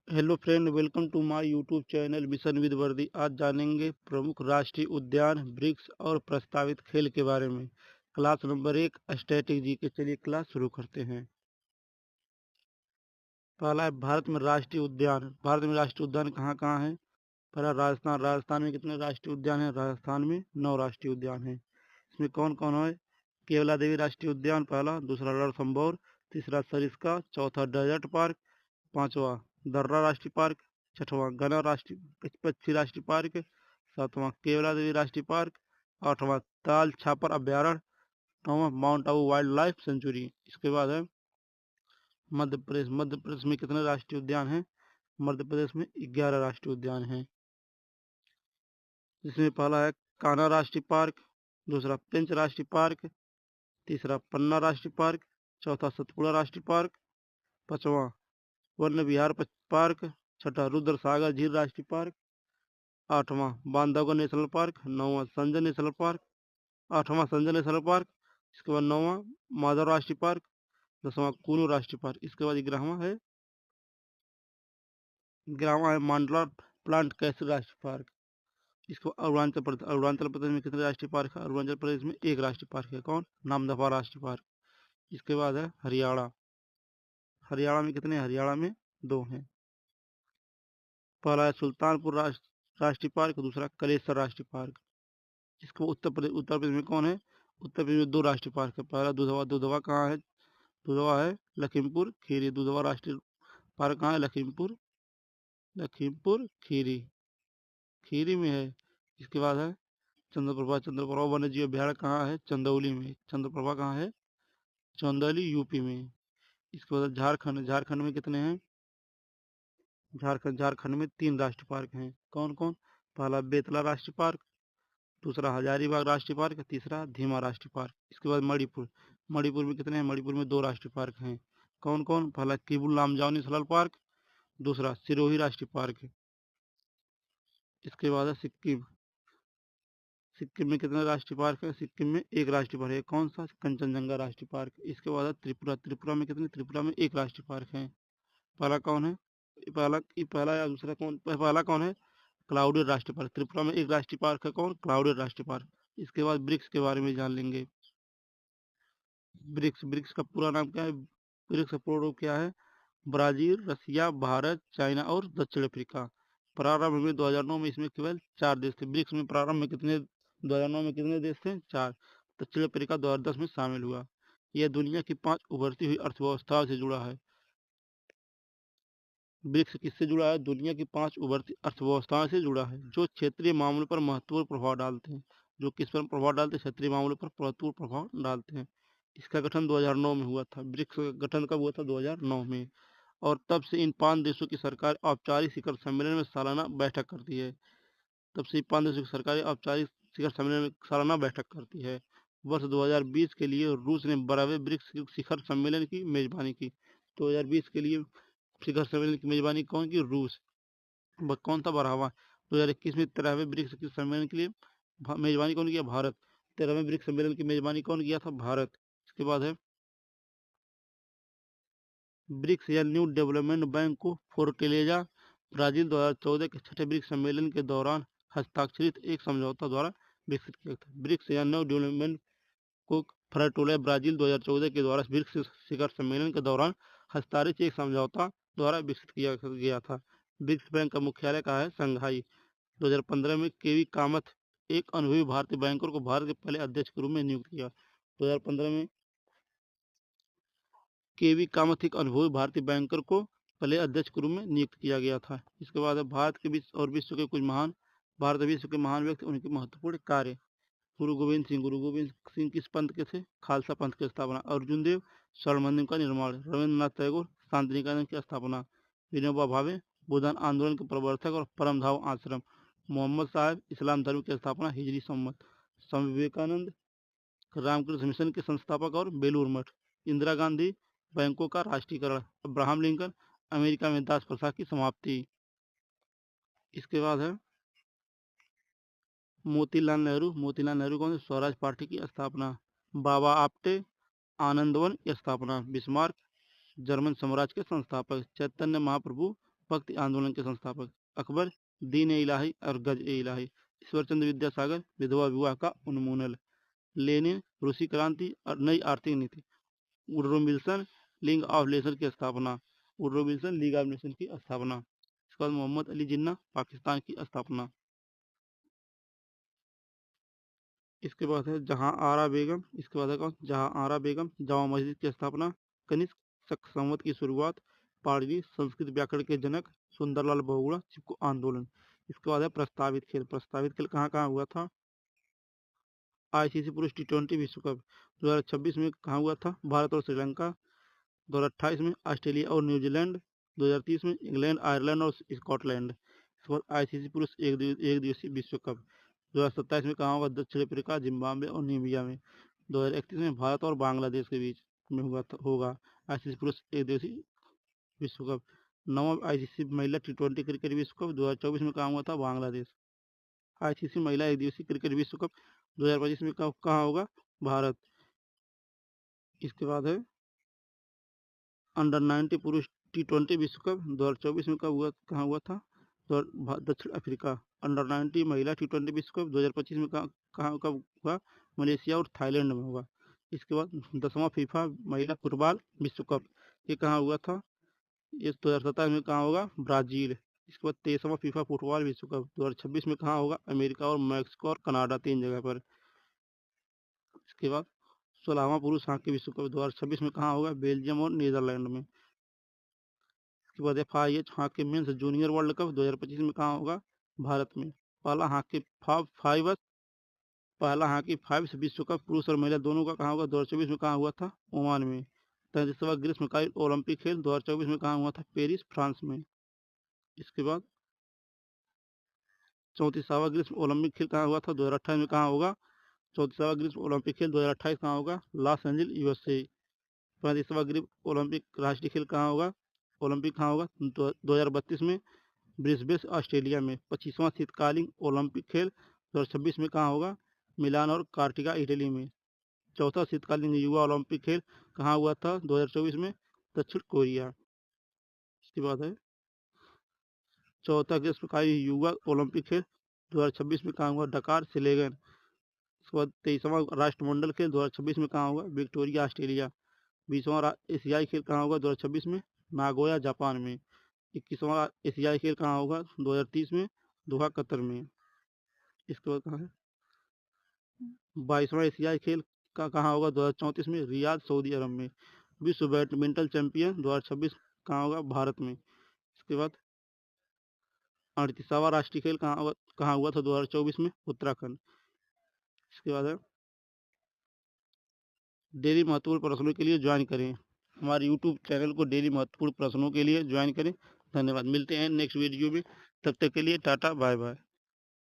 Hello friend, welcome to my YouTube channel mission with Vardi. आज जानेंगे प्रमुख राष्ट्रीय उद्यान, वृक्ष और प्रस्तावित खेल के बारे में। क्लास नंबर 1 स्टैटिक जी के। चलिए क्लास शुरू करते हैं। पहला है भारत में राष्ट्रीय उद्यान। भारत में राष्ट्रीय उद्यान कहाँ कहाँ है? पहला राजस्थान। राजस्थान में कितने राष्ट्रीय उद्यान हैं? राजस्थान में 9 राष्ट्रीय उद्यान हैं। इसमें कौन कौन है? केवला देवी राष्ट्रीय उद्यान पहला, दूसरा रणथंभौर, तीसरा सरिस्का, चौथा डेजर्ट पार्क, पांचवा दर्रा राष्ट्रीय पार्क, छठवां गना राष्ट्रीय पक्षी राष्ट्रीय पार्क, सातवां केवला देवी राष्ट्रीय पार्क, आठवां ताल छापर अभ्यारण्य, नौवां mount Abu wild life sanctuary. इसके बाद है मध्य प्रदेश। मध्य प्रदेश में कितने राष्ट्रीय उद्यान हैं? मध्य प्रदेश में 11 राष्ट्रीय उद्यान हैं। जिसमें पहला है कान्हा राष्ट्रीय पार्क, दूसरा पेंच राष्ट्रीय पार्क, तीसरा पन्ना राष्ट्रीय पार्क, चौथा सतपुड़ा राष्ट्रीय पार्क, पांचवा वन्य विहार पार्क, छठा रुद्र सागर झील राष्ट्रीय पार्क, आठवां बांधवगढ़ नेशनल पार्क, नौवां संजय नेशनल पार्क, आठवां संजय नेशनल पार्क। इसके बाद नौवां माधव राष्ट्रीय पार्क, 10वां कूनू राष्ट्रीय पार्क। इसके बाद 11वां है मांडला प्लांट कैंसर राष्ट्रीय पार्क। इसको अरुणाचल प्रदेश में कितने राष्ट्रीय पार्क है? अरुणाचल प्रदेश में 1 राष्ट्रीय पार्क है। कौन? नामदफा राष्ट्रीय पार्क। इसके बाद है हरियाणा। हरियाणा में कितने? हरियाणा में 2 हैं। पहला है सुल्तानपुर राष्ट्रीय पार्क, दूसरा कलेसर राष्ट्रीय पार्क। इसको उत्तर प्रदेश में कौन है? उत्तर प्रदेश में 2 राष्ट्रीय पार्क है। पहला दुधवा। दुधवा कहाँ है? दुधवा है लखीमपुर खीरी। दुधवा राष्ट्रीय पार्क कहाँ है? लखीमपुर खीरी, खीरी में है। इसके बाद है चंद्रप्रभा। चंद्रप्रभा वन्य जीव अभ्यारण्य कहाँ है? चंदौली में। चंद्रप्रभा कहाँ है? चंदौली यूपी में। इसके बाद झारखंड। झारखंड में कितने हैं? झारखंड में 3 राष्ट्रीय पार्क हैं। कौन कौन? पहला बेतला राष्ट्रीय पार्क, दूसरा हजारीबाग राष्ट्रीय पार्क, तीसरा धीमा राष्ट्रीय पार्क। इसके बाद मणिपुर। मणिपुर में कितने हैं? मणिपुर में 2 राष्ट्रीय पार्क हैं। कौन कौन? पहला किबुल लामजाओ नेशनल पार्क, दूसरा सिरोही राष्ट्रीय पार्क है। इसके बाद है सिक्किम। सिक्किम में कितने राष्ट्रीय पार्क है? सिक्किम में 1 राष्ट्रीय पार्क है। कौन सा? कंचनजंगा राष्ट्रीय पार्क। इसके बाद है त्रिपुरा। त्रिपुरा में कितने? त्रिपुरा में 1 राष्ट्रीय पार्क है। पहला कौन है? पहला या दूसरा कौन? पहला कौन है? क्लाउडेड राष्ट्रीय पार्क। त्रिपुरा में 1 राष्ट्रीय पार्क है। कौन? क्लाउडेड राष्ट्रीय पार्क। इसके बाद ब्रिक्स के बारे में जान लेंगे। ब्रिक्स। ब्रिक्स का पूरा नाम क्या है? ब्रिक्स का पूरा रूप क्या है? ब्राजील, रसिया, भारत, चाइना और दक्षिण अफ्रीका। प्रारंभ में 2009 में इसमें केवल 4 देश थे। ब्रिक्स में प्रारंभ में कितने 2009 में कितने देश थे? 4। दक्षिण अफ्रीका 2010 में शामिल हुआ। यह दुनिया की 5 उभरती हुई अर्थव्यवस्थाओं से जुड़ा है। ब्रिक्स किससे जुड़ा है? दुनिया की 5 उभरती अर्थव्यवस्थाओं से जुड़ा है, जो क्षेत्रीय मामलों पर महत्वपूर्ण प्रभाव डालते हैं। जो किस पर प्रभाव डालते हैं? क्षेत्रीय मामलों पर महत्वपूर्ण प्रभाव डालते हैं। इसका गठन 2009 में हुआ था। ब्रिक्स का गठन कब हुआ था? 2009 में। और तब से इन 5 देशों की सरकार औपचारिक शिखर सम्मेलन में सालाना बैठक करती है। तब से 5 देशों की सरकारें औपचारिक शिखर सम्मेलन में सालाना बैठक करती है। वर्ष 2020 के लिए रूस ने 12वें ब्रिक्स शिखर सम्मेलन की मेजबानी की। 2020 के लिए शिखर सम्मेलन की मेजबानी कौन की? रूस। कौन था? 12वां। 2021 में 13वें ब्रिक्स शिखर सम्मेलन के लिए मेजबानी कौन किया? भारत। 13वें ब्रिक्स सम्मेलन की मेजबानी कौन किया था? भारत। इसके बाद है ब्रिक्स या न्यू डेवलपमेंट बैंक को फोर्टेलेजा ब्राजील 2014 के छठे ब्रिक्स सम्मेलन के दौरान हस्ताक्षरित एक समझौता द्वारा विकसित किया था। ब्रिक्स या न्यू डेवलपमेंट को फोर्टेलेजा ब्राजील 2014 के द्वारा ब्रिक्स शिखर सम्मेलन के दौरान हस्ताक्षरित एक समझौता द्वारा विकसित किया गया था। ब्रिक्स बैंक का मुख्यालय कहाँ है? संघाई। 2015 में केवी कामथ, एक अनुभवी भारतीय बैंकर को भारत के पहले अध्यक्ष के रूप में नियुक्त किया। 2015 में केवी कामथ, एक अनुभवी भारतीय बैंकर को पहले अध्यक्ष के रूप में नियुक्त किया गया था। इसके बाद भारत के विश्व के कुछ महान व्यक्ति, उनके महत्वपूर्ण कार्य। गुरु गोविंद सिंह। गुरु गोविंद सिंह किस पंथ के थे? खालसा पंथ की स्थापना। अर्जुन देव स्वर्ण मंदिर का निर्माण। रविंद्रनाथ टैगोर शांति निकेतन की स्थापना। विनोबा भावे बुद्ध आंदोलन के प्रवर्तक और परमधाम आश्रम। मोहम्मद साहब इस्लाम धर्म की स्थापना हिजरी सम्मत। स्वामी विवेकानंद रामकृष्ण मिशन के संस्थापक और बेलूर मठ। इंदिरा गांधी बैंकों का राष्ट्रीयकरण। अब्राहम लिंकन अमेरिका में दास प्रथा की समाप्ति। इसके बाद है मोतीलाल नेहरू। मोतीलाल नेहरू कौन? स्वराज पार्टी की स्थापना। बाबा आप्टे आनंदवन की स्थापना। बिस्मार्क जर्मन साम्राज्य के संस्थापक। चैतन्य महाप्रभु भक्ति आंदोलन के संस्थापक। अकबर दीन ए इलाही और गज ए इलाही। ईश्वर चंद्र विद्यासागर विधवा विवाह का उन्मूलन। लेनिन रूसी क्रांति और नई आर्थिक नीति। Woodrow Wilson league of nation की स्थापना। Woodrow Wilson league of nation की स्थापना। इसके बाद मोहम्मद अली जिन्ना पाकिस्तान की स्थापना। इसके बाद है जहां आरा बेगम। इसके बाद है कौन? जहां आरा बेगम। जामा मस्जिद की स्थापना। कनिष्क शक संवत की शुरुआत। पाणिनि संस्कृत व्याकरण के जनक। सुंदरलाल बहुगुणा चिपको आंदोलन। इसके बाद है प्रस्तावित खेल। प्रस्तावित खेल कहाँ कहाँ हुआ था? आईसीसी पुरुष टी20 विश्व कप 2026 में कहाँ हुआ था? भारत और श्रीलंका। 2028 में ऑस्ट्रेलिया और न्यूजीलैंड। 2030 में इंग्लैंड, आयरलैंड और स्कॉटलैंड। इसके बाद आईसीसी पुरुष एक दिवसीय विश्व कप 2027 में कहाँ होगा? दक्षिण अफ्रीका, जिम्बाब्वे और नामीबिया में। 2031 में भारत और बांग्लादेश के बीच में होगा आईसीसी पुरुष एक दिवसीय विश्व कप। 9वां आईसीसी महिला टी20 क्रिकेट विश्व कप 2024 में कहाँ हुआ था? बांग्लादेश। आईसीसी महिला एक दिवसीय क्रिकेट विश्व कप 2025 में कहाँ होगा? भारत। इसके बाद है अंडर 90 पुरुष टी20 विश्व कप 2024 में कहाँ हुआ था? दक्षिण अफ्रीका। अंडर 90 महिला टी20 विश्व कप 2025 में कब हुआ? मलेशिया और थाईलैंड में होगा। इसके बाद 10वां फीफा महिला फुटबॉल विश्व कप ये कहाँ हुआ था? ये 2027 में कहाँ होगा? ब्राजील। इसके बाद 23वां फीफा फुटबॉल विश्व कप 2026 में कहाँ होगा? अमेरिका और मैक्सिको और कनाडा 3 जगह पर। इसके बाद 16वां पुरुष हॉकी विश्व कप 2026 में कहाँ होगा? बेल्जियम और नीदरलैंड में। इसके बाद FIH hockey mains junior world cup 2025 में कहाँ होगा? भारत में। पहला हॉकी फाइव्स विश्व कप पुरुष और महिला दोनों का कहाँ होगा? 2024 में कहाँ हुआ था? ओमान में। 33वां ग्रीष्मकालीन ओलंपिक खेल 2024 में कहाँ हुआ था? पेरिस, फ्रांस में। इसके बाद 34वां ग्रीष्म ओलंपिक खेल कहाँ हुआ था? 2028 में कहाँ होगा? 34वां ग्रीष्म ओलंपिक खेल 2028 कहाँ होगा? Los Angeles, USA। 35वां ग्रीष्म ओलंपिक राष्ट्रीय खेल कहाँ होगा? ओलंपिक कहाँ होगा? 2032 में ब्रिस्बेन, ऑस्ट्रेलिया में। 25वां शीतकालीन ओलंपिक खेल 2026 में कहाँ होगा? मिलान और कार्टिका, इटली में। चौथा शीतकालीन युवा ओलंपिक खेल कहाँ हुआ था? 2024 में दक्षिण कोरिया। इसके बाद है चौथा ग्रीष्मकालीन युवा ओलंपिक खेल 2026 में कहाँ हुआ? डकार, सिलेगन। इसके बाद 23वां राष्ट्रमंडल खेल 2026 में कहाँ होगा? Victoria, Australia. 20वां एशियाई खेल कहाँ होगा 2026 में? नागोया, जापान में। 21वां एशियाई खेल कहाँ होगा 2030 में? दोहा, कतर में। इसके बाद कहाँ है 22वां एशियाई खेल का कहाँ होगा 2034 में? रियाद, सऊदी अरब में। विश्व बैडमिंटन चैंपियन 2026 कहाँ होगा? भारत में। इसके बाद 38वां राष्ट्रीय खेल कहाँ हुआ था 2024 में? उत्तराखंड। इसके बाद है डेली महत्वपूर्ण प्रश्नों के लिए ज्वाइन करें हमारे यूट्यूब चैनल को। डेली महत्वपूर्ण प्रश्नों के लिए ज्वाइन करें। धन्यवाद। मिलते हैं नेक्स्ट वीडियो में। तब तक के लिए टाटा, बाय बाय।